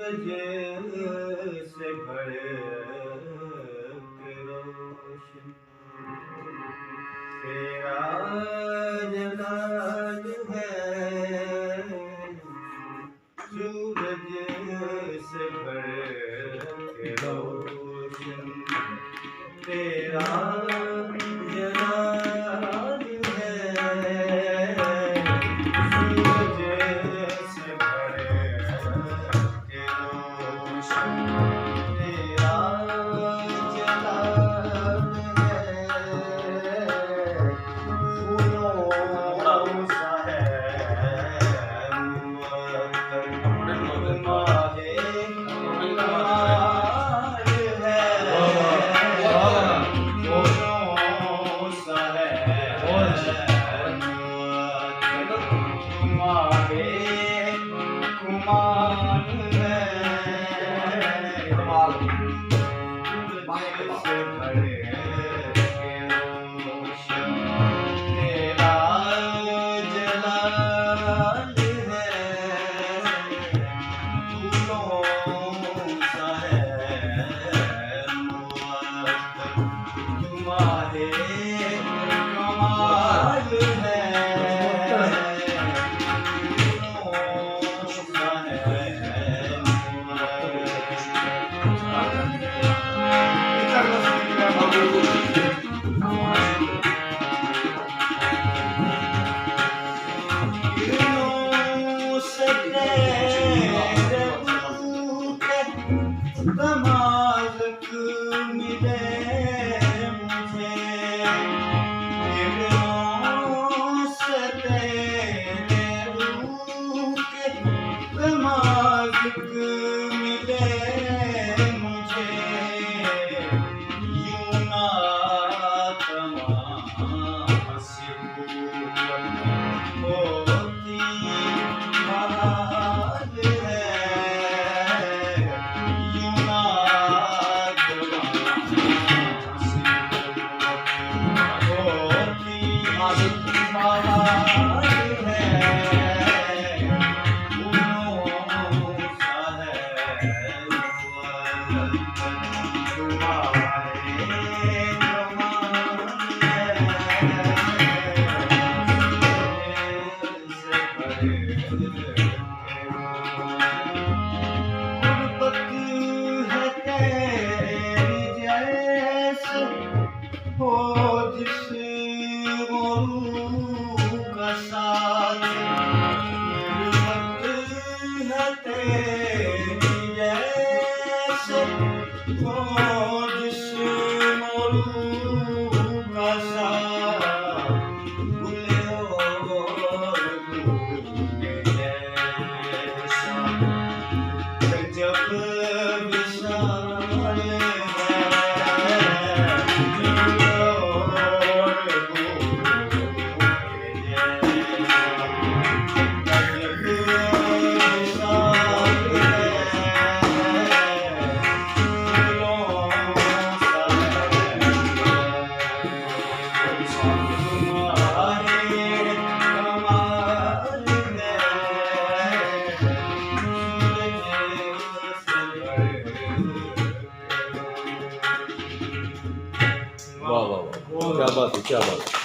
सूरज से भड़क रोशन तेरा जलाल है। सूरज से भड़क रोशन तेरा जलाल है। सूरज से भड़क रोशन तेरा जलाल है। फूलों सा है माहे कमाल है। फूलों सा है माहे कुमार है। से भरे रोशन तेरा जलाल है। फूलों सा है तुम्हारे कमाल है। फूलों सा तमालक मिले मुझे से तेरे रूह के तमालक मिले मुझे। यूं ना होती हाल है। यूं ना होती हाल है। फूलों सा है तुम्हारे हो जिस मोरू का साथ है तेरी जैसे। हो जिस मोरू का साथ भूले और भूले जैसा। जब विशाल वाह वाह वाह, क्या बात है, क्या बात है।